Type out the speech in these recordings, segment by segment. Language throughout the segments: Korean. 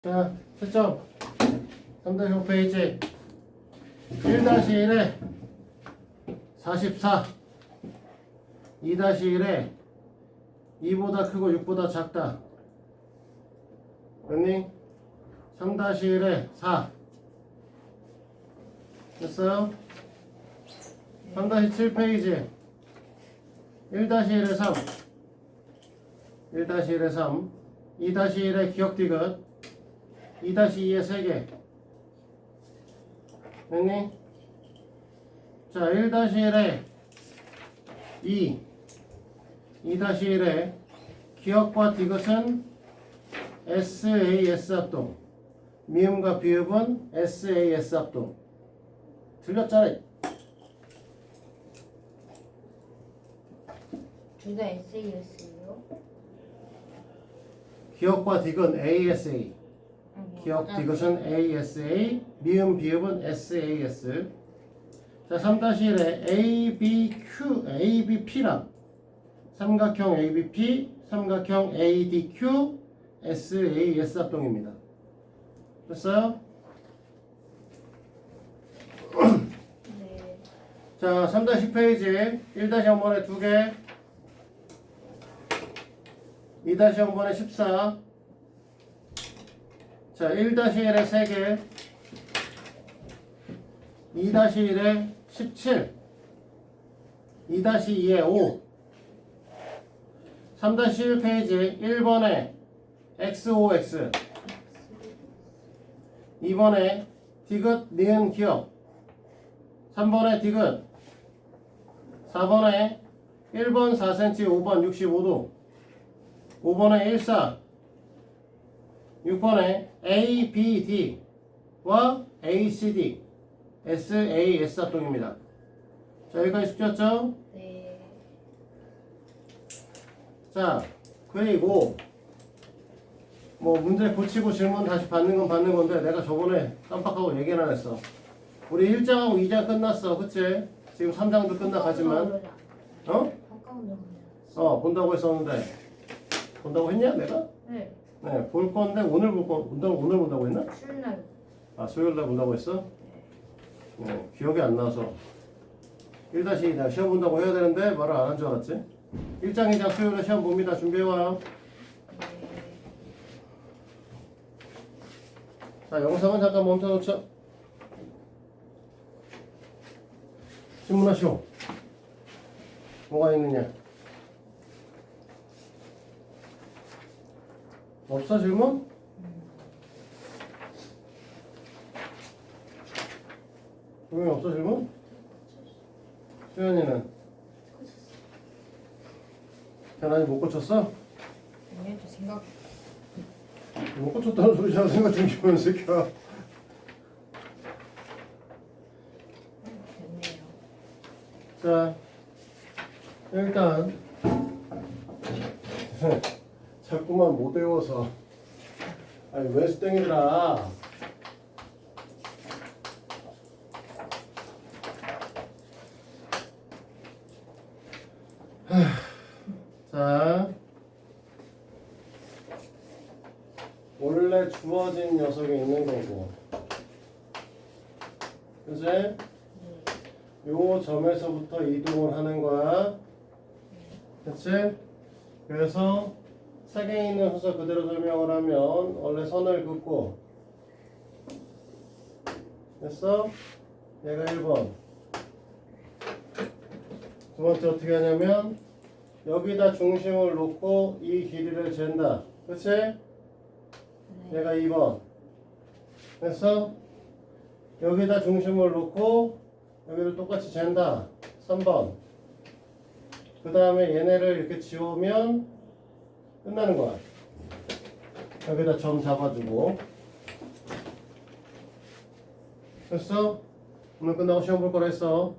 자, 채점 3-5페이지 1-1에 44 2-1에 2보다 크고 6보다 작다. 됐니? 3-1에 4 됐어요? 3-7페이지 1-1에 3 1-1에 3 2-1에 기억 디귿 2-2에 3개 됐니? 자 1-1에 2 2-1에 기억과 디귿은 SAS 합동 미음과 비읍은 SAS 합동 틀렸잖아. 둘 다 SAS예요? 기억과 디귿은 ASA 기억 디귿은 ASA 미음 비읍은 SAS. 자 3-1에 ABP랑 삼각형 ABP 삼각형 ADQ SAS 합동입니다. 됐어요? 네. 자 3-10페이지 1-0번에 2개 2-0번에 14 자 1-1에 3개 2-1에 17 2-2에 5 3-1페이지 1번에 XOX 2번에 디귿 니은 기억 3번에 디귿 4번에 1번 4cm 5번 65도 5번에 14 6번에 ABD와 ACD SAS 합동입니다. 자 여기까지 숙제였죠? 네. 자 그리고 뭐 문제 고치고 질문 다시 받는 건 받는 건데 내가 저번에 깜빡하고 얘기는 안 했어. 우리 1장하고 2장 끝났어. 그치? 지금 3장도 끝나가지만 어? 본다고 했었는데 본다고 했냐 내가? 네. 네, 볼 건데 오늘 오늘 본다고 했나? 쉬는 날. 아, 수요일 날 본다고 했어? 네, 기억이 안 나서 1-2 내가 시험 본다고 해야 되는데 말을 안 한 줄 알았지? 1장, 2장 수요일에 시험 봅니다. 준비해와요. 자, 영상은 잠깐 멈춰놓죠. 질문하시오. 뭐가 있느냐? 없어 질문? 분명히 없어 질문? 수현이는? 견아니 못 고쳤어? 아니요, 저 생각. 못 고쳤다는 소리잖아. 생각 좀 기분 새끼야. 됐네요. 자 일단 자꾸만 못 외워서 아니 왜 수땡이더라. 자 원래 주어진 녀석이 있는 거고 그치? 요 점에서부터 이동을 하는 거야. 그치? 그래서 색에 있는 순서 그대로 설명을 하면 원래 선을 긋고 됐어? 얘가 1번 두 번째 어떻게 하냐면 여기다 중심을 놓고 이 길이를 잰다. 그치? 얘가 2번 됐어? 여기다 중심을 놓고 여기를 똑같이 잰다. 3번 그 다음에 얘네를 이렇게 지우면 끝나는 거야. 여기다 점 잡아주고 됐어? 오늘 끝나고 시험 볼 거라 했어.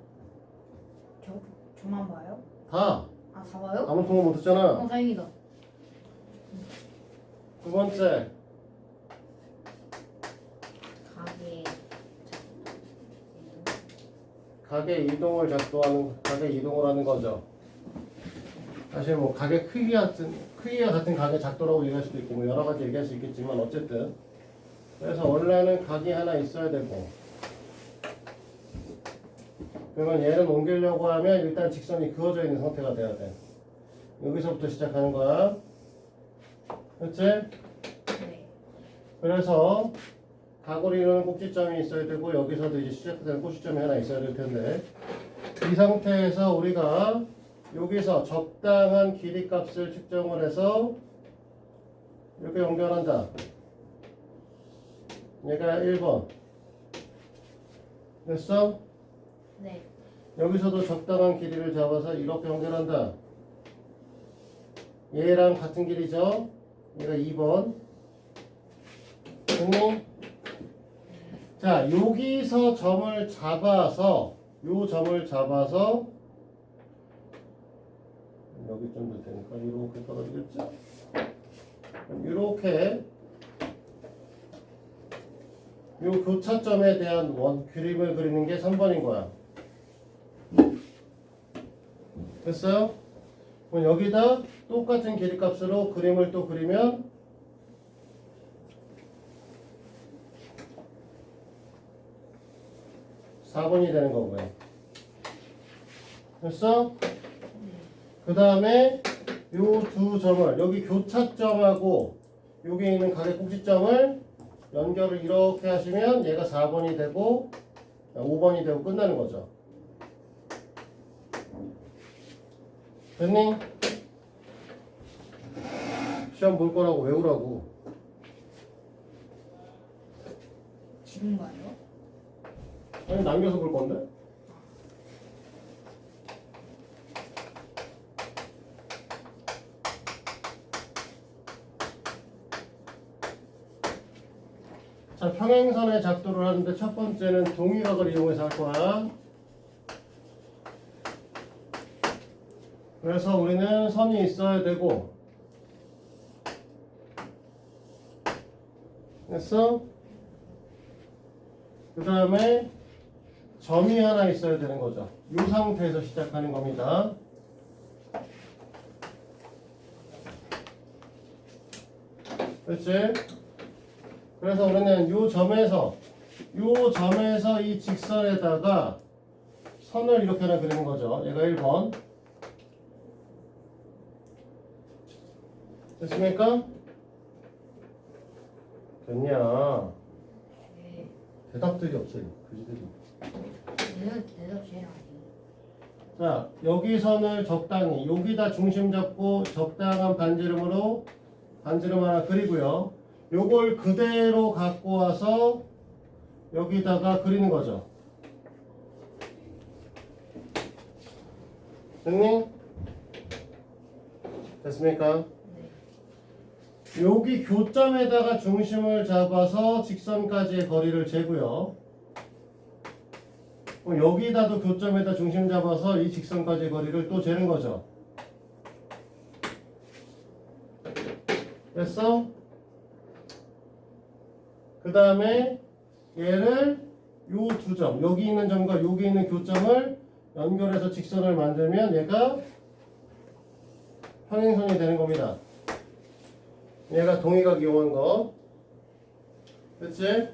저만 봐요? 다 아, 다 봐요? 아무 통과 못했잖아. 다행이다. 두 번째 가게 이동을 가게 이동을 하는 거죠. 사실 뭐 가게 크기와 같은 가게 작도라고 얘기할 수도 있고 뭐 여러 가지 얘기할 수 있겠지만 어쨌든 그래서 원래는 각이 하나 있어야 되고, 그러면 얘를 옮기려고 하면 일단 직선이 그어져 있는 상태가 돼야 돼. 여기서부터 시작하는 거야. 그렇지? 네. 그래서 각을 이루는 꼭지점이 있어야 되고, 여기서도 이제 시작되는 꼭지점이 하나 있어야 될 텐데, 이 상태에서 우리가 여기서 적당한 길이 값을 측정을 해서 이렇게 연결한다. 얘가 1번. 됐어? 네. 여기서도 적당한 길이를 잡아서 이렇게 연결한다. 얘랑 같은 길이죠? 얘가 2번. 됐니? 자, 여기서 점을 잡아서, 요 점을 잡아서, 여기 좀 더 되니까 이렇게 떨어지겠죠? 그럼 이렇게 요 교차점에 대한 그림을 그리는 게 3번인 거야. 됐어요? 그럼 여기다 똑같은 길이 값으로 그림을 또 그리면 (4번이) 되는 거고요. 됐어? 그 다음에 요 두 점을 여기 교차점하고 여기 있는 각의 꼭지점을 연결을 이렇게 하시면 얘가 4번이 되고 5번이 되고 끝나는 거죠. 됐니? 시험 볼 거라고 외우라고. 지금 봐요? 아니 남겨서 볼 건데? 자, 평행선의 작도를 하는데 첫 번째는 동위각을 이용해서 할 거야. 그래서 우리는 선이 있어야 되고, 됐어? 그 다음에 점이 하나 있어야 되는 거죠. 이 상태에서 시작하는 겁니다. 그렇지? 그래서 우리는 이 점에서 이 직선에다가 선을 이렇게 하나 그리는 거죠. 얘가 1번. 됐습니까? 됐냐? 네. 대답들이 없어요. 그지들이. 내가 대답 제일 안 해요. 자, 여기 선을 적당히 여기다 중심 잡고 적당한 반지름으로 반지름 하나 그리고요. 요걸 그대로 갖고 와서 여기다가 그리는 거죠. 됐니? 됐습니까? 네. 여기 교점에다가 중심을 잡아서 직선까지의 거리를 재고요. 그럼 여기다도 교점에다 중심 잡아서 이 직선까지의 거리를 또 재는 거죠. 됐어? 그 다음에 얘를 요 두 점, 여기 있는 점과 여기 있는 교점을 연결해서 직선을 만들면 얘가 평행선이 되는 겁니다. 얘가 동위각 이용한 거. 그치?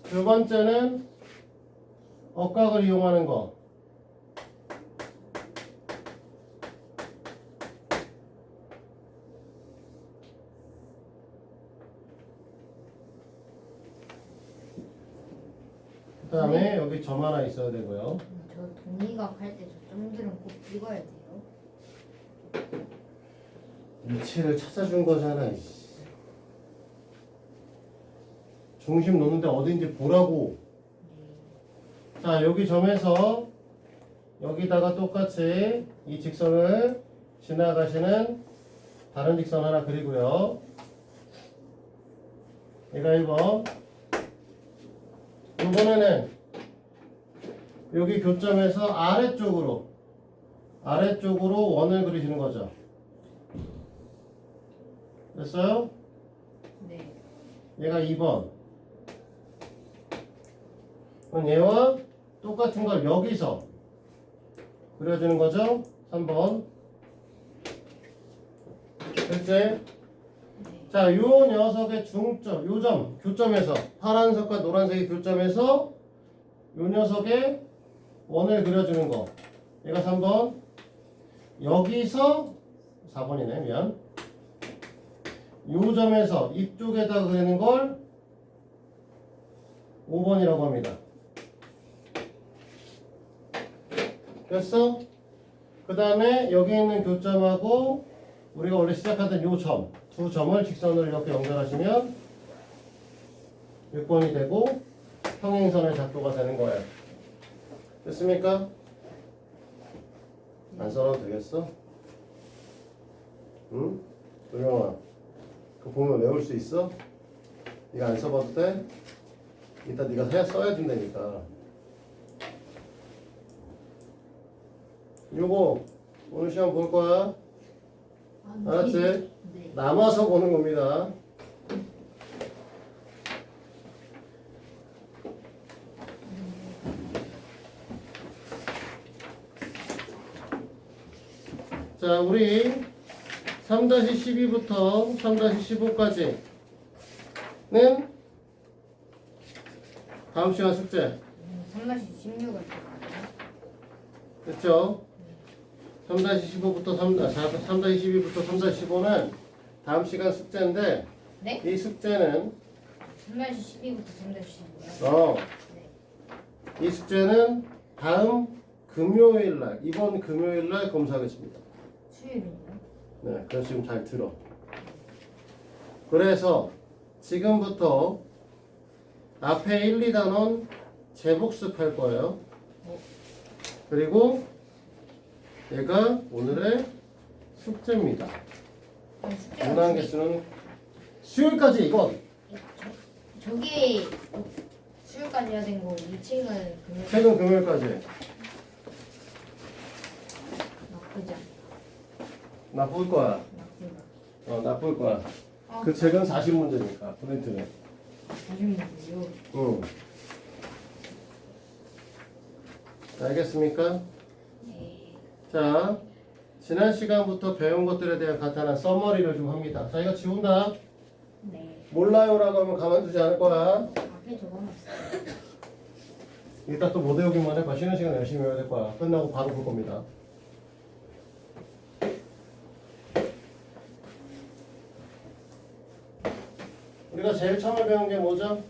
두 번째는 억각을 이용하는 거. 그 다음에 여기 점 하나 있어야 되고요. 저 동의각 할 때 저 점들은 꼭 찍어야 돼요. 위치를 찾아준 거잖아. 이씨. 중심 놓는데 어딘지 보라고. 자, 여기 점에서 여기다가 똑같이 이 직선을 지나가시는 다른 직선 하나 그리고요. 얘가 1번. 이번에는 여기 교점에서 아래쪽으로 원을 그리시는 거죠. 됐어요? 네. 얘가 2번. 그럼 얘와 똑같은 걸 여기서 그려주는 거죠. 3번. 됐지? 네. 자, 요 녀석의 중점, 요점, 교점에서 파란색과 노란색의 교점에서 요 녀석의 원을 그려주는 거. 얘가 3번. 여기서 4번이네, 미안. 요 점에서 이쪽에다 그리는 걸 5번이라고 합니다. 됐어? 그 다음에 여기 있는 교점하고 우리가 원래 시작하던 요 점, 두 점을 직선으로 이렇게 연결하시면 6번이 되고 평행선의 작도가 되는 거예요. 됐습니까? 안 써도 되겠어? 응? 도영아, 그거 보면 외울 수 있어? 네가 안 써봐도 돼? 이따 네가 써야 된다니까. 요거 오늘 시험 볼 거야. 알았지? 네. 남아서 보는 겁니다. 자, 우리 3-12부터 3-15까지는 다음 시간 숙제. 3-16을 됐죠? 3-15부터 3-12부터 3-15는 다음 시간 숙제인데 네? 이 숙제는 3-12부터 3-15요? 네. 이 숙제는 다음 금요일 날, 이번 금요일 날 검사하겠습니다. 수요일은요? 네, 그래서 지금 잘 들어. 그래서 지금부터 앞에 1, 2단원 재복습할 거예요. 그리고 얘가 오늘의 숙제입니다. 문항 개수는 수요일까지 이건. 저기 수요일까지 해야 되는 거, 이 책은 금요일 최근 금요일까지. 나쁘지 않다. 나쁠 거야. 나쁘다. 나쁠 거야. 그 책은 40문제니까 프린트는. 40문제요? 응. 알겠습니까? 네. 자, 지난 시간부터 배운 것들에 대한 간단한 서머리를 좀 합니다. 자, 이거 지운다. 네. 몰라요라고 하면 가만두지 않을 거야. 앞에 적어놨어요. 이따 또 못 외우기만 해봐. 쉬는 시간 열심히 외워야 될 거야. 끝나고 바로 볼 겁니다. 우리가 제일 처음에 배운 게 뭐죠?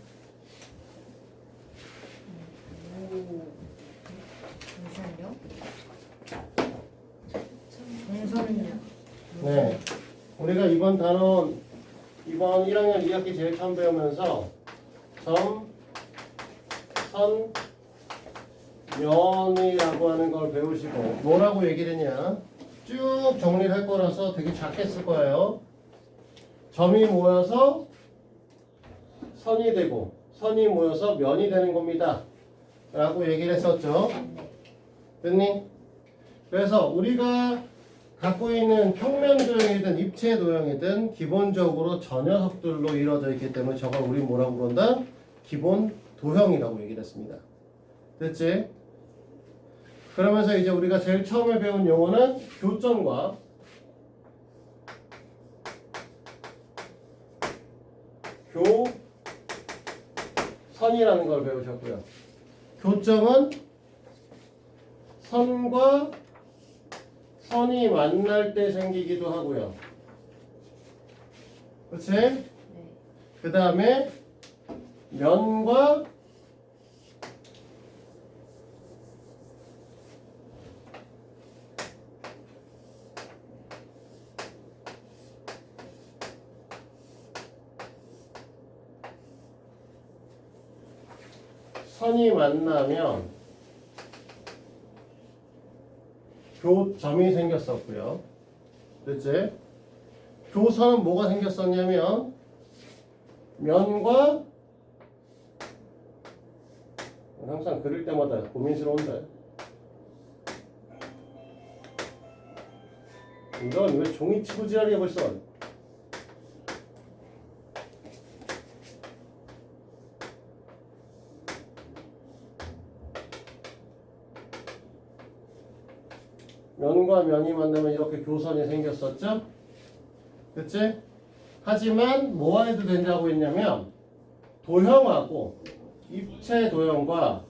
잠시만요. 동선요. 네. 우리가 이번 단원, 이번 1학년 2학기 제일 처음 배우면서 점, 선, 면이라고 하는 걸 배우시고 뭐라고 얘기를 했냐? 쭉 정리를 할 거라서 되게 작게 쓸 거예요. 점이 모여서 선이 되고 선이 모여서 면이 되는 겁니다. 라고 얘기를 했었죠. 됐니? 그래서 우리가 갖고 있는 평면 도형이든 입체 도형이든 기본적으로 저 녀석들로 이루어져 있기 때문에 저걸 우리 뭐라고 그런다? 기본 도형이라고 얘기를 했습니다. 됐지? 그러면서 이제 우리가 제일 처음에 배운 용어는 교점과 교선이라는 걸 배우셨고요. 교점은 선과 선이 만날 때 생기기도 하고요. 그렇지? 네. 그 다음에 면과 선이 만나면 교점이 생겼었고요. 됐지? 교선은 뭐가 생겼었냐면 면과 항상 그릴 때마다 고민스러운데 이건 왜 종이 치고 지랄이야 벌써. 면과 면이 만나면 이렇게 교선이 생겼었죠? 그치? 하지만 뭐와 해도 된다고 했냐면 도형하고 입체 도형과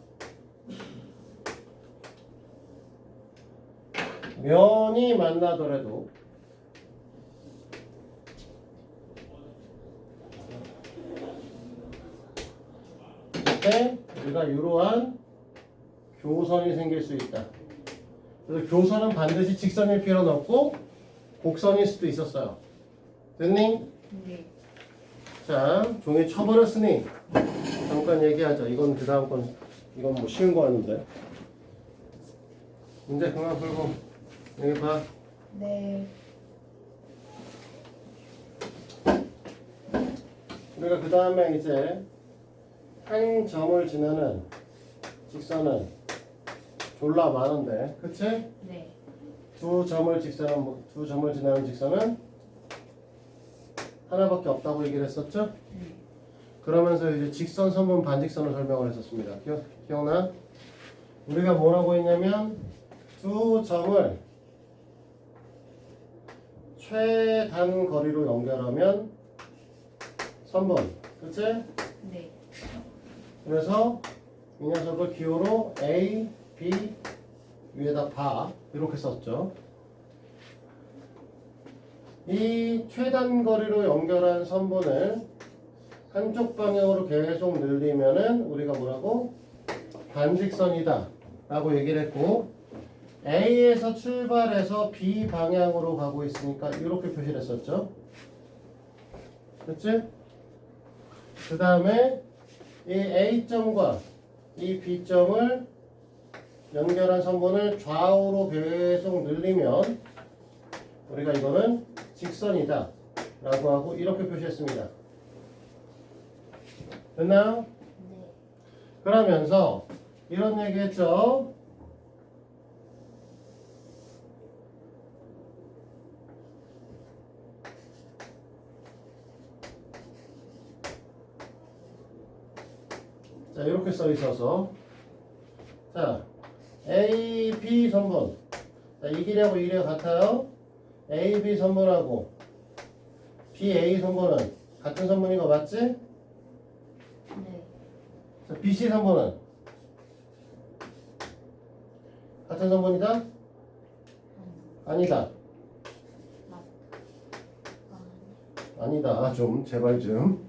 면이 만나더라도 그때 우리가 이러한 교선이 생길 수 있다. 그래서 교선은 반드시 직선일 필요는 없고 곡선일 수도 있었어요. 됐니? 네. 자, 종이 쳐버렸으니 잠깐 얘기하자. 이건 그 다음 건 이건 뭐 쉬운 거 아닌데. 문제 그만 풀고 여기 봐. 네. 우리가 그 다음에 이제 한 점을 지나는 직선은 졸라 많은데, 그치? 네. 두 점을 지나는 직선은 하나밖에 없다고 얘기를 했었죠? 그러면서 이제 직선, 선분, 반직선을 설명을 했었습니다. 기억나? 우리가 뭐라고 했냐면 두 점을 최단 거리로 연결하면 선분, 그치? 네. 그래서 이 녀석을 기호로 A, B 위에다 봐 이렇게 썼죠. 이 최단 거리로 연결한 선분을 한쪽 방향으로 계속 늘리면은 우리가 뭐라고? 반직선이다 라고 얘기를 했고, A에서 출발해서 B 방향으로 가고 있으니까 이렇게 표시를 했었죠. 그치? 그 다음에 이 A점과 이 B점을 연결한 선분을 좌우로 계속 늘리면 우리가 이거는 직선이다 라고 하고 이렇게 표시했습니다. 됐나요? 네. 그러면서 이런 얘기 했죠. 자, 이렇게 써 있어서 자, A, B 선분. 자, 이 길이하고 이 길이가 같아요. A, B 선분하고 B, A 선분은 같은 선분인 거 맞지? 네. 자, B, C 선분은 같은 선분이다? 아니다. 아니다. 좀 제발 좀.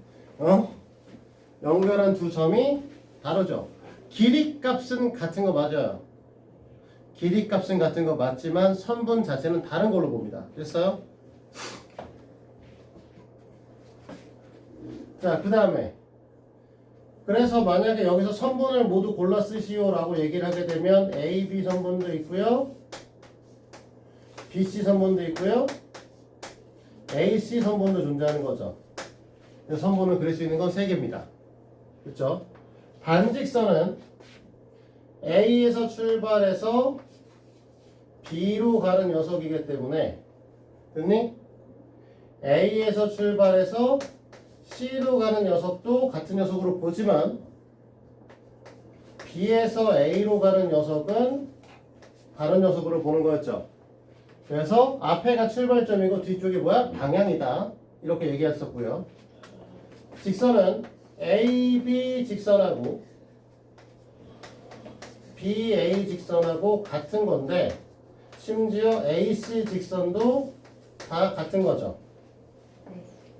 연결한 두 점이 다르죠. 길이 값은 같은 거 맞아요. 길이 값은 같은 거 맞지만 선분 자체는 다른 걸로 봅니다. 됐어요? 자, 그 다음에 그래서 만약에 여기서 선분을 모두 골라 쓰시오 라고 얘기를 하게 되면 A, B 선분도 있고요, B, C 선분도 있고요, A, C 선분도 존재하는 거죠. 선분을 그릴 수 있는 건 3개입니다. 그렇죠? 반직선은 A에서 출발해서 B로 가는 녀석이기 때문에, 됐니? A에서 출발해서 C로 가는 녀석도 같은 녀석으로 보지만 B에서 A로 가는 녀석은 다른 녀석으로 보는 거였죠. 그래서 앞에가 출발점이고 뒤쪽이 뭐야? 방향이다. 이렇게 얘기했었고요. 직선은 AB 직선하고 BA 직선하고 같은 건데 심지어 AC 직선도 다 같은 거죠.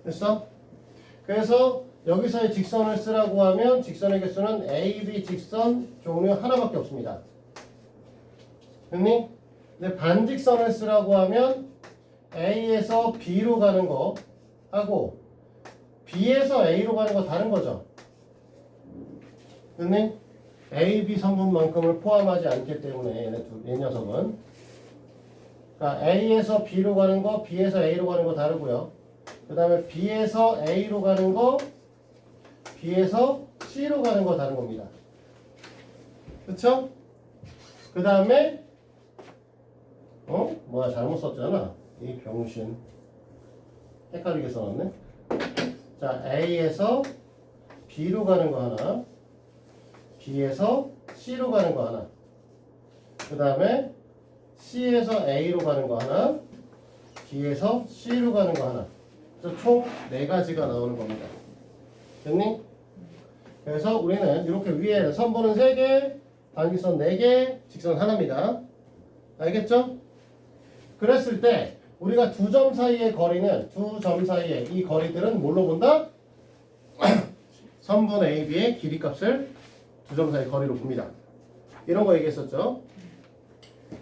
됐어? 그래서 여기서의 직선을 쓰라고 하면 직선의 개수는 AB 직선 종류 하나밖에 없습니다. 됐니? 근데 반직선을 쓰라고 하면 A에서 B로 가는 거 하고 B에서 A로 가는 거 다른 거죠. 됐니? A, B 선분만큼을 포함하지 않기 때문에 얘 녀석은, 그러니까 A에서 B로 가는 거, B에서 A로 가는 거 다르고요. 그 다음에 B에서 A로 가는 거, B에서 C로 가는 거 다른 겁니다. 그쵸? 그 다음에 뭐야, 잘못 썼잖아. 이 병신. 헷갈리게 써놨네. 자, A에서 B로 가는 거 하나, B에서 C로 가는 거 하나, 그 다음에 C에서 A로 가는 거 하나, B에서 C로 가는 거 하나. 총 4가지가 나오는 겁니다. 됐니? 그래서 우리는 이렇게 위에 선분은 3개, 반기선 4개, 직선 하나입니다. 알겠죠? 그랬을 때 우리가 두 점 사이의 거리는 두 점 사이의 이 거리들은 뭘로 본다? 선분 AB의 길이 값을 두 점 사이 거리로 봅니다. 이런 거 얘기했었죠.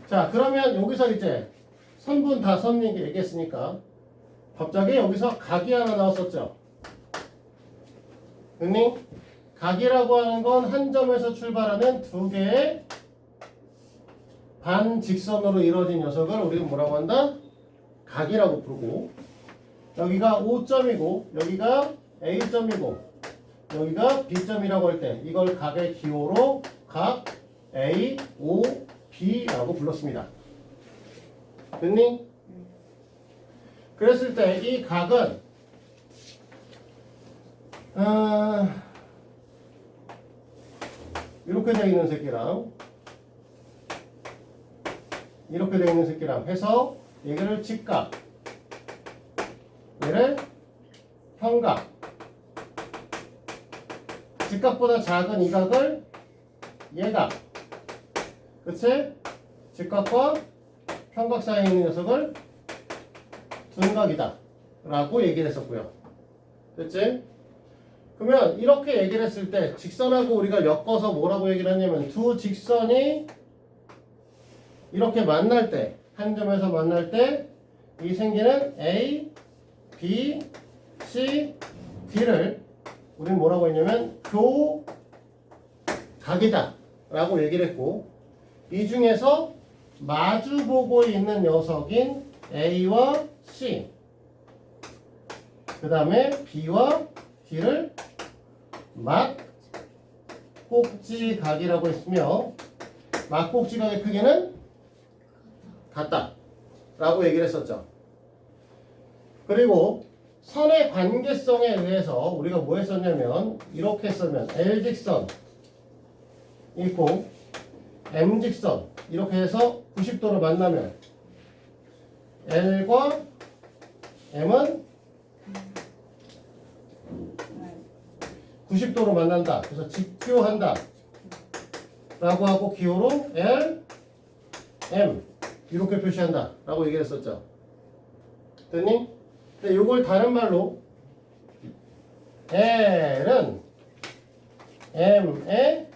자, 그러면 여기서 이제 선분 다 선 얘기했으니까 갑자기 여기서 각이 하나 나왔었죠. 됐니? 각이라고 하는 건 한 점에서 출발하는 두 개의 반직선으로 이루어진 녀석을 우리가 뭐라고 한다? 각이라고 부르고, 여기가 O점이고 여기가 A점이고 여기가 B점이라고 할 때 이걸 각의 기호로 각 A, O, B라고 불렀습니다. 됐니? 그랬을 때 이 각은 이렇게 되어 있는 새끼랑 이렇게 되어 있는 새끼랑 해서 얘를 직각, 얘를 평각, 직각보다 작은 이 각을 예각, 그치? 직각과 평각 사이에 있는 녀석을 둔각이다 라고 얘기를 했었고요. 됐지? 그러면 이렇게 얘기를 했을 때 직선하고 우리가 엮어서 뭐라고 얘기를 했냐면 두 직선이 이렇게 만날 때, 한 점에서 만날 때 이 생기는 A, B, C, D를 우리는 뭐라고 했냐면 교각이다 라고 얘기를 했고, 이 중에서 마주보고 있는 녀석인 A와 C, 그 다음에 B와 D를 막꼭지각이라고 했으며, 막꼭지각의 크기는 같다 라고 얘기를 했었죠. 그리고 선의 관계성에 의해서 우리가 뭐 했었냐면 이렇게 했으면 L직선 있고 M직선 이렇게 해서 90도로 만나면 L과 M은 90도로 만난다. 그래서 직교한다 라고 하고 기호로 L, M 이렇게 표시한다 라고 얘기를 했었죠. 됐니? 근데 이걸 다른 말로 L은 M의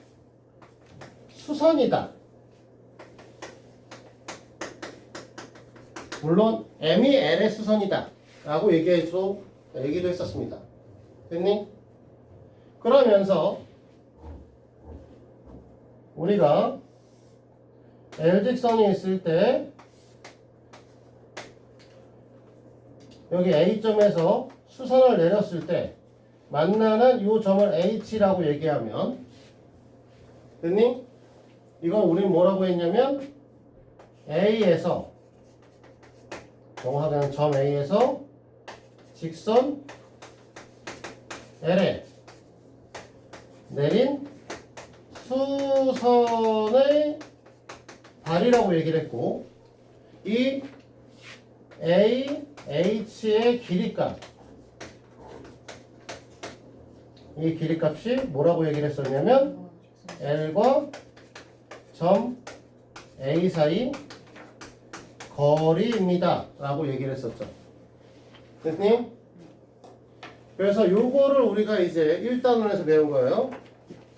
수선이다. 물론 M이 L의 수선이다 라고 얘기도 했었습니다. 됐니? 그러면서 우리가 L직선이 있을 때 여기 A점에서 수선을 내렸을 때 만나는 이 점을 H라고 얘기하면, 됐니? 이건 우리는 뭐라고 했냐면 A에서 정확하게는 점 A에서 직선 L에 내린 수선의 발이라고 얘기를 했고, 이 A, H의 길이값, 이 길이값이 뭐라고 얘기를 했었냐면 L과 점 A 사이 거리입니다 라고 얘기를 했었죠. 됐니? 그래서 요거를 우리가 이제 1단원에서 배운 거예요.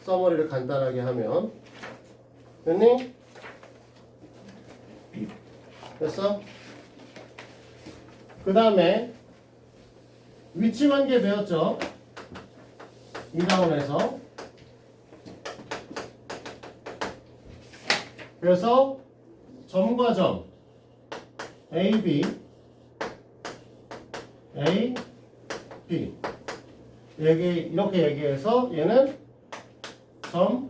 서머리를 간단하게 하면. 됐니? 됐어? 그 다음에 위치관계 배웠죠? 2단원에서. 그래서 점과 점 AB, A, B 이렇게 얘기해서 얘는 점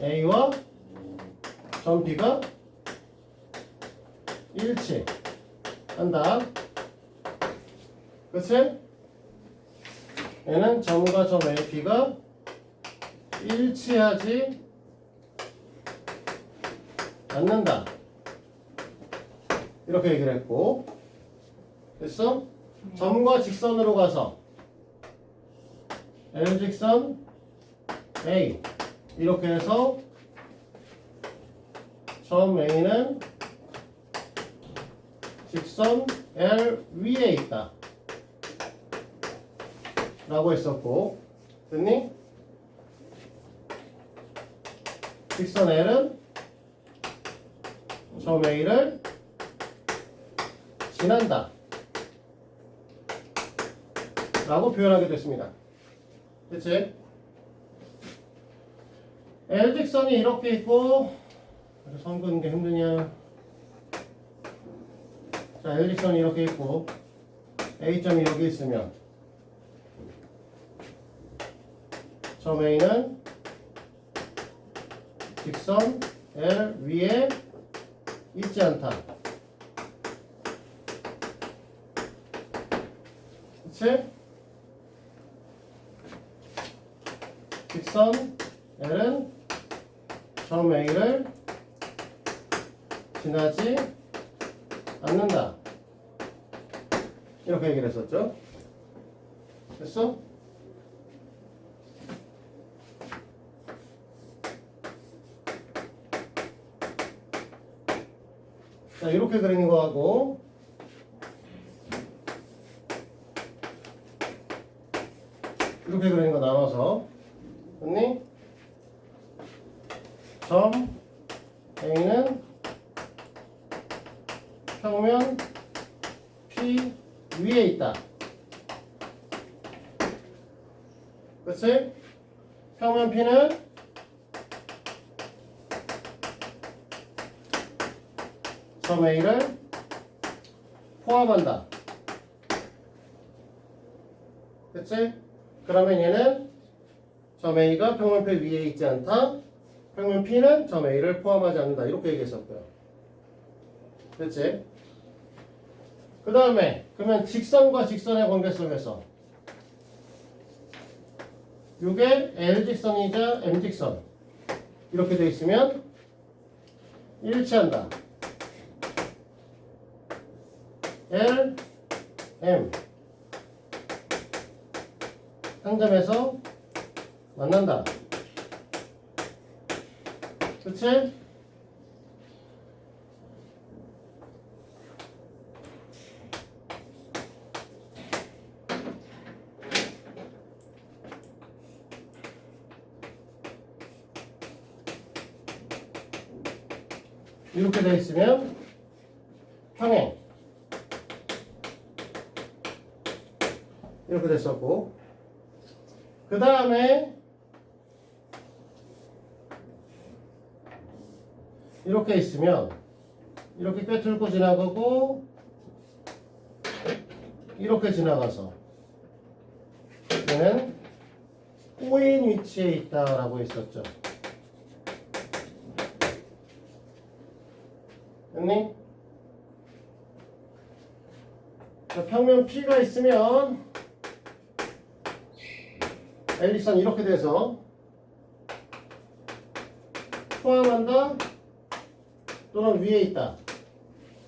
A와 점 B가 일치한다. 그치? 얘는 점과 점 A, B가 일치하지 않는다. 이렇게 얘기를 했고, 됐어? 점과 직선으로 가서 L직선 A 이렇게 해서 점 A는 직선 L 위에 있다 라고 했었고, 됐니? 직선 L은 점 A를 지난다 라고 표현하게 됐습니다. 그치? L직선이 이렇게 있고, 선 긋는 게 힘드냐? 자, L직선이 이렇게 있고 A점이 여기 있으면 점 A는 직선 L 위에 있지 않다. 그치? 직선 L은 점 A를 지나지 않는다. 이렇게 얘기를 했었죠. 됐어? 자, 이렇게 그리는 거하고 이렇게 그리는 거 나눠서, 됐니? 점 A는 평면 P 위에 있다. 그치? 평면 P는 점 A를 포함한다. 그치? 그러면 얘는 점 A가 평면 P 위에 있지 않다. 평면 P는 점 A를 포함하지 않는다. 이렇게 얘기했었고요. 그치? 그 다음에 그러면 직선과 직선의 관계 속에서 이게 L직선이자 M직선 이렇게 돼 있으면 일치한다. L, M 한 점에서 만난다. 그치? 이렇게 되어 있으면 평행 이렇게 됐었고, 그 다음에 이렇게 있으면 이렇게 꿰뚫고 지나가고 이렇게 지나가서 얘는 꼬인 위치에 있다라고 했었죠. 됐니? 자, 평면 P가 있으면 L직선 이렇게 돼서 포함한다 또는 위에 있다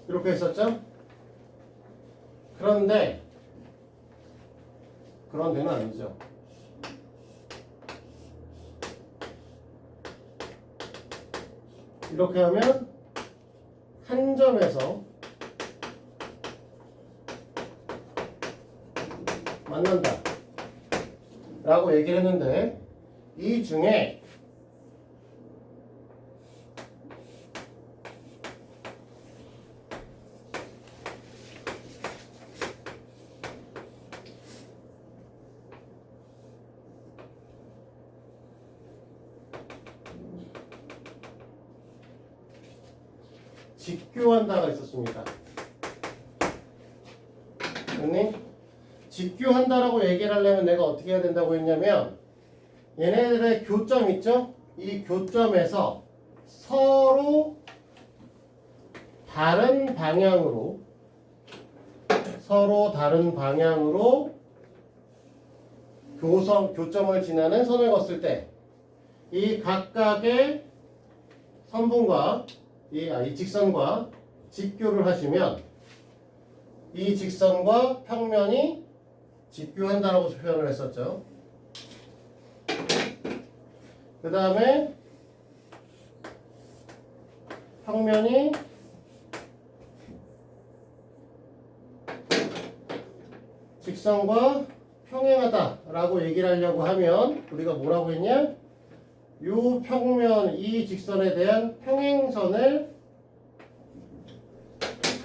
이렇게 했었죠. 그런데 그런데는 아니죠. 이렇게 하면 한 점에서 만난다 라고 얘기를 했는데, 이 중에 직교한다가 있었습니다. 됐니? 직교한다라고 얘기를 하려면 내가 어떻게 해야 된다고 했냐면, 얘네들의 교점 있죠? 이 교점에서 서로 다른 방향으로 교점을 지나는 선을 걷을 때 이 각각의 선분과 이 직선과 직교를 하시면 이 직선과 평면이 직교한다라고 표현을 했었죠. 그 다음에 평면이 직선과 평행하다라고 얘기를 하려고 하면 우리가 뭐라고 했냐? 요 평면, 이 직선에 대한 평행선을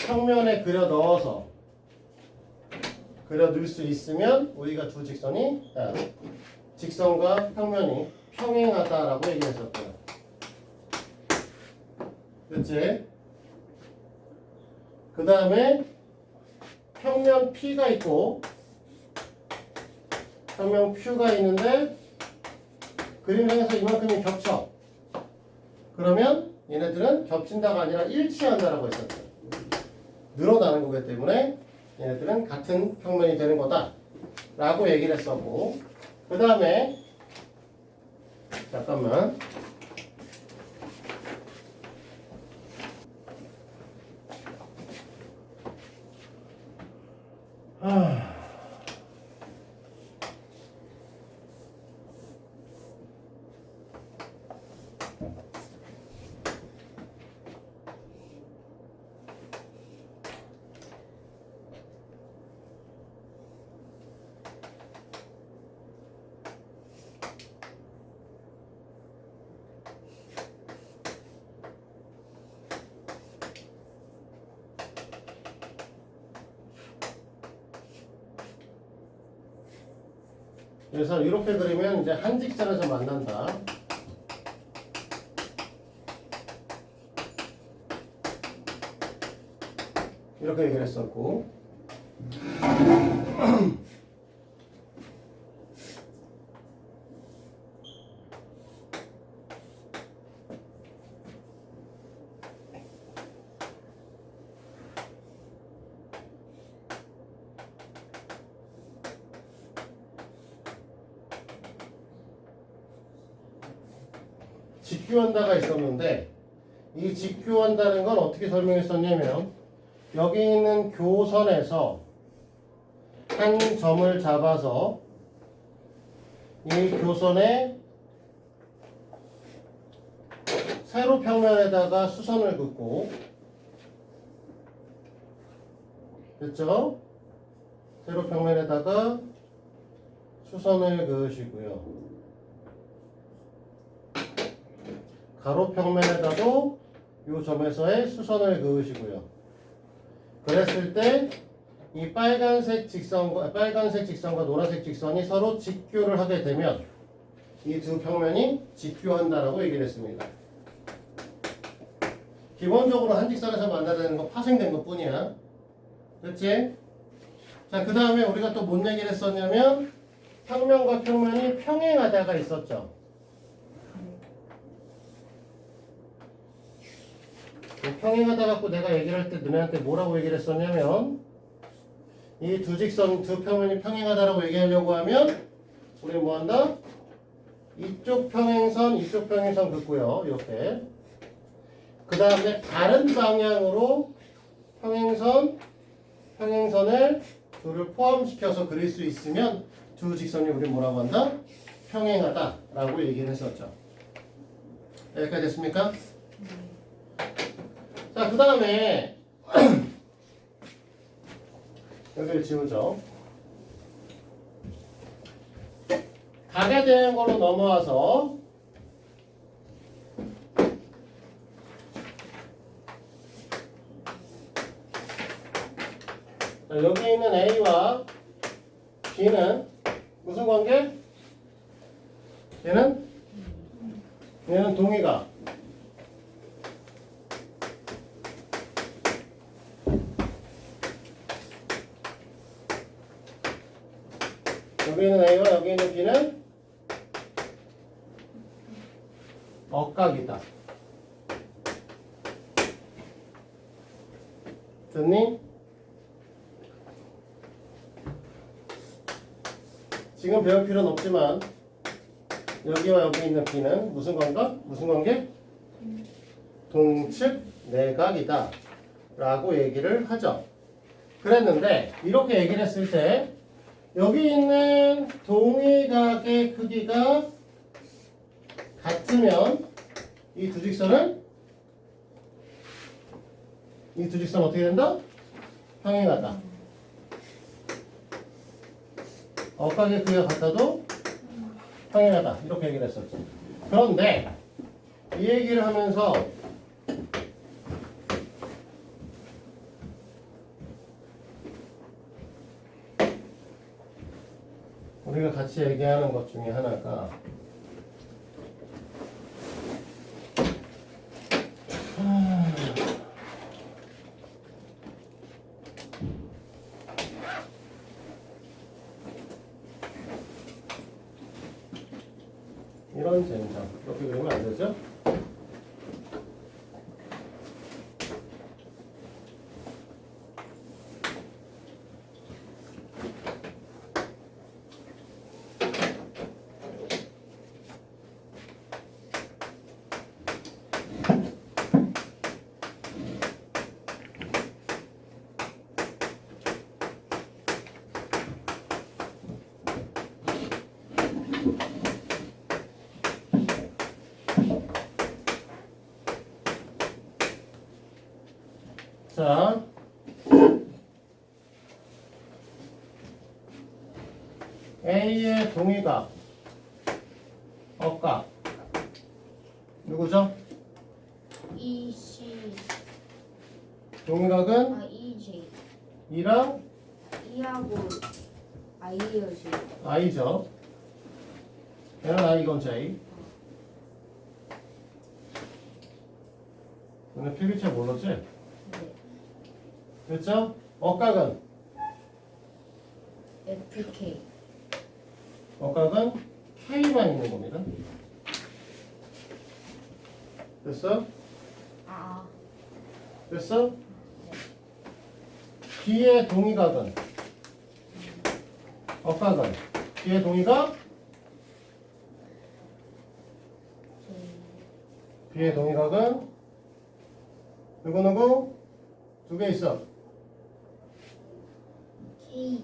평면에 그려 넣어서 그려 넣을 수 있으면 우리가 두 직선이 직선과 평면이 평행하다라고 얘기했었고요. 그치? 그 다음에 평면 P가 있고 평면 Q가 있는데 그림상에서 이만큼이 겹쳐. 그러면 얘네들은 겹친다가 아니라 일치한다라고 했었죠. 늘어나는 거기 때문에 얘네들은 같은 평면이 되는 거다 라고 얘기를 했었고, 그 다음에 잠깐만 그래서 이렇게 그리면 이제 한 직선에서 만난다. 이렇게 얘기를 했었고, 직교한다가 있었는데 이 직교한다는 건 어떻게 설명했었냐면 여기 있는 교선에서 한 점을 잡아서 이 교선의 세로 평면에다가 수선을 긋고, 됐죠? 세로 평면에다가 수선을 그으시고요. 가로 평면에다도 이 점에서의 수선을 그으시고요. 그랬을 때 이 빨간색 직선과 노란색 직선이 서로 직교를 하게 되면 이 두 평면이 직교한다라고 얘기를 했습니다. 기본적으로 한 직선에서 만나는 건 파생된 것 뿐이야. 그렇지? 자, 그 다음에 우리가 또 뭔 얘기를 했었냐면 평면과 평면이 평행하다가 있었죠. 평행하다 갖고 내가 얘기를 할 때 너네한테 뭐라고 얘기를 했었냐면 이 두 직선, 두 평면이 평행하다라고 얘기하려고 하면 우리 뭐 한다? 이쪽 평행선 긋고요. 이렇게. 그 다음에 다른 방향으로 평행선을 둘을 포함시켜서 그릴 수 있으면 두 직선이 우리 뭐라고 한다? 평행하다라고 얘기를 했었죠. 여기까지 됐습니까? 자, 그 다음에 여기를 지우죠. 각에 대한 걸로 넘어와서 자, 여기 있는 A와 B는 무슨 관계? 얘는 동의가. 여기 있는 A와 여기 있는 B는 억각이다. 됐니? 지금 배울 필요는 없지만 여기와 여기 있는 B는 무슨 관계? 무슨 관계? 동측 내각이다 라고 얘기를 하죠. 그랬는데 이렇게 얘기를 했을 때 여기 있는 동의각의 크기가 같으면 이 두 직선은 어떻게 된다? 평행하다. 억각의 크기가 같아도 평행하다. 이렇게 얘기를 했었죠. 그런데 이 얘기를 하면서 우리가 같이 얘기하는 것 중에 하나가 이런 젠장 이렇게 그리면 안 되죠? 자, A의 동의각, 억각 누구죠? EC 동의각은 EJ 2랑 E하고 I예요 지금. I죠. 얘는 I, 이건 J. 오늘 필기체 몰랐지? 네. 됐죠? 억각은? FK 억각은 K만 있는 겁니다. 됐어? 아 됐어? B의 동의각은? 억각은? B의 동의각? B의 동의각은? 누구? 두 개 있어. K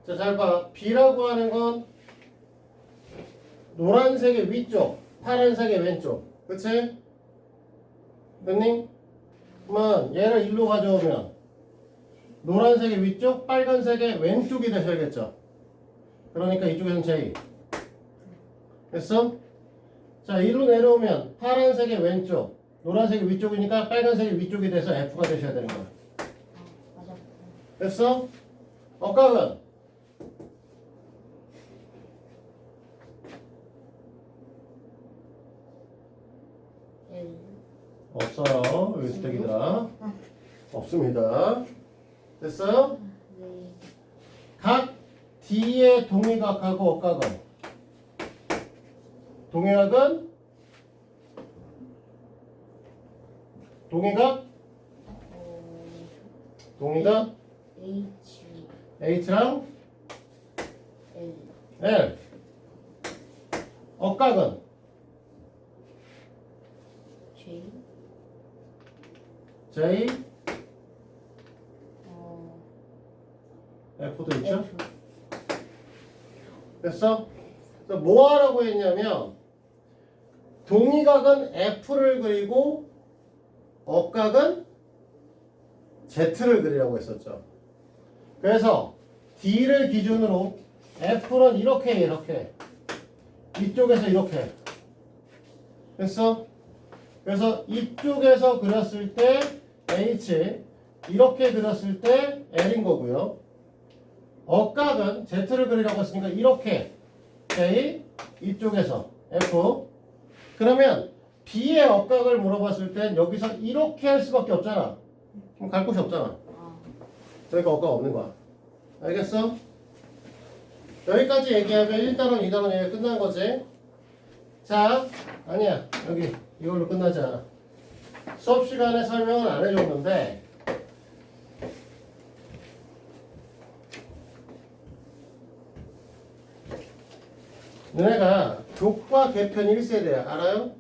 자, 잘 봐. B라고 하는 건 노란색의 위쪽, 파란색의 왼쪽. 그치? 됐니? 그러면 얘를 일로 가져오면 노란색의 위쪽, 빨간색의 왼쪽이 되셔야겠죠? 그러니까 이쪽에서는 J. 됐어? 자, 이로 내려오면 파란색의 왼쪽, 노란색이 위쪽이니까 빨간색이 위쪽이 돼서 F가 되셔야 되는 거야. 맞아. 됐어? 억각은? L 없어요. 여기 스택이다. 없습니다. 됐어요? 네. 각 D의 동의각하고 억각은? 동의각은? 동의각? 동의각? H H랑 L L. 억각은? J J, 어 F도 있죠? F 됐어? 그래서 뭐 하라고 했냐면 동의각은 F를 그리고 억각은 Z를 그리라고 했었죠. 그래서 D를 기준으로 F는 이렇게 이쪽에서 이렇게 됐어? 그래서 이쪽에서 그렸을 때 H, 이렇게 그렸을 때 L인 거고요. 억각은 Z를 그리라고 했으니까 이렇게 J, 이쪽에서 F. 그러면 B의 억각을 물어봤을 땐 여기서 이렇게 할 수밖에 없잖아. 그럼 갈 곳이 없잖아. 저희가 억각 없는 거야. 알겠어? 여기까지 얘기하면 1단원, 2단원 얘기 끝난 거지. 자, 아니야. 여기 이걸로 끝나지 않아. 수업 시간에 설명을 안 해줬는데 너네가 족과 개편 1세대야. 알아요?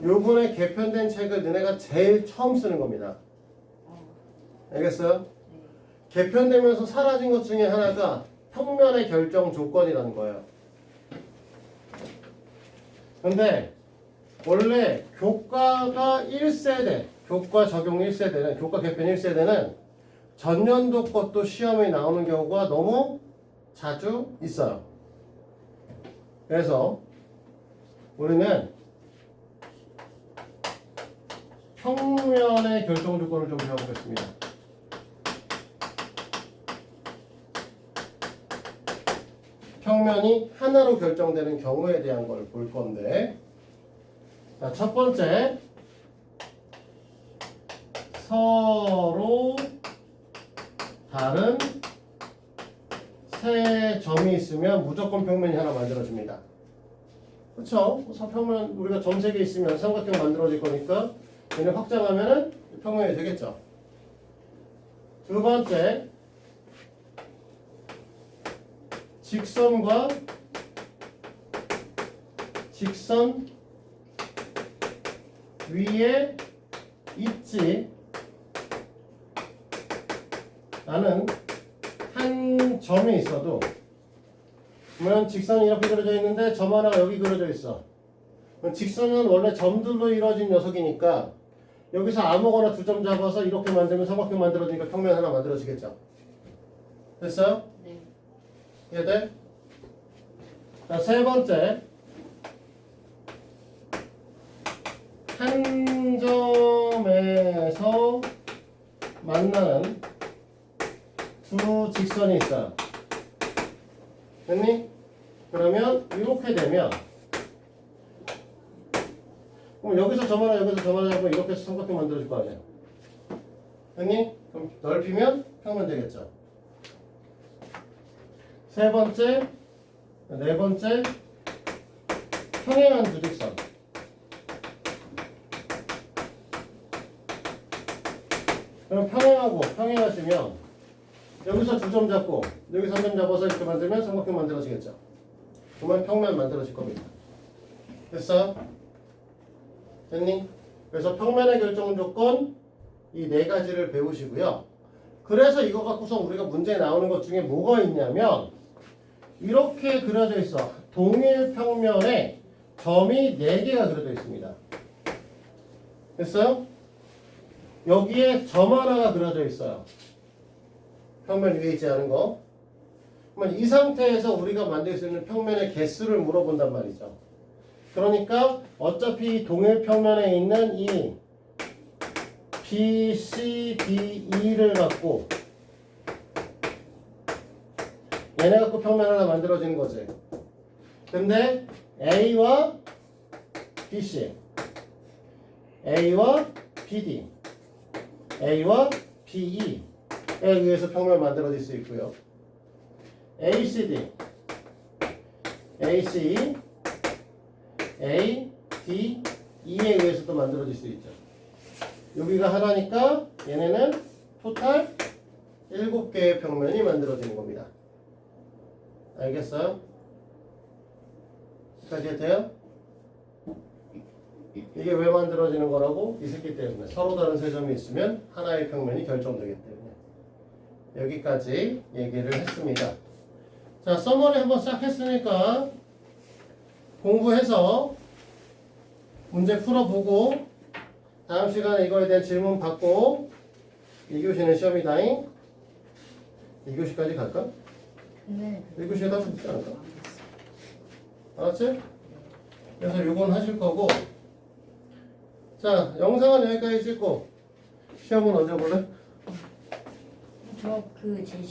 요번에 개편된 책을 너네가 제일 처음 쓰는 겁니다. 알겠어요? 네. 개편되면서 사라진 것 중에 하나가 평면의 결정 조건이라는 거예요. 근데 원래 교과가 1세대, 교과 적용 1세대는, 교과 개편 1세대는 전년도 것도 시험에 나오는 경우가 너무 자주 있어요. 그래서 우리는 평면의 결정 조건을 좀 배워보겠습니다. 평면이 하나로 결정되는 경우에 대한 걸 볼 건데, 자, 첫 번째, 서로 다른 세 점이 있으면 무조건 평면이 하나 만들어집니다. 그렇죠? 평면 우리가 점 세 개 있으면 삼각형 만들어질 거니까 얘를 확장하면은 평면이 되겠죠. 두 번째, 직선과 직선 위에 있지 않은 한 점이 있어도, 그러면 직선이 이렇게 그려져 있는데 점 하나가 여기 그려져 있어. 그럼 직선은 원래 점들로 이루어진 녀석이니까 여기서 아무거나 두 점 잡아서 이렇게 만들면 삼각형 만들어지니까 평면 하나 만들어지겠죠. 됐어요? 네. 이해돼? 자, 세 번째, 한 점에서 만나는 두 직선이 있어요. 됐니? 그러면 이렇게 되면, 그럼 여기서 점 하나 여기서 점 하나 잡으면 이렇게 해서 삼각형 만들어질 거 아니야. 됐니? 그럼 넓히면 평면 되겠죠. 세 번째, 네 번째, 평행한 두 직선. 그럼 평행하시면 여기서 두 점 잡고 여기서 한 점 잡아서 이렇게 만들면 삼각형 만들어지겠죠. 그러면 평면 만들어질 겁니다. 됐어? 됐니? 그래서 평면의 결정 조건 이 네 가지를 배우시고요. 그래서 이거 갖고서 우리가 문제에 나오는 것 중에 뭐가 있냐면 이렇게 그려져 있어. 동일 평면에 점이 4개가 그려져 있습니다. 됐어요? 여기에 점 하나가 그려져 있어요. 평면 위에 있지 않은 거. 그러면 이 상태에서 우리가 만들 수 있는 평면의 개수를 물어본단 말이죠. 그러니까 어차피 동일 평면에 있는 이 B, C, D, E를 갖고 얘네 갖고 평면 하나 만들어지는 거지. 근데 A와 BC, A와 BD, A와 BE에 의해서 평면 만들어질 수 있고요. ACD, ACE, AD, E에 의해서도 만들어질 수 있죠. 여기가 하나니까 얘네는 토탈 7개의 평면이 만들어지는 겁니다. 알겠어요? 여기까지 돼요? 이게 왜 만들어지는 거라고? 이 새끼 때문에. 서로 다른 세 점이 있으면 하나의 평면이 결정되기 때문에. 여기까지 얘기를 했습니다. 자, 서머리 한번 시작했으니까 공부해서 문제 풀어보고 다음 시간에 이거에 대한 질문 받고 2교시는 시험이다잉. 2교시까지 갈까? 네. 1교시에 다 붙지 않을까? 알았지? 그래서 요건 하실 거고, 자, 영상은 여기까지 찍고 시험은 언제 볼래? 저 그 제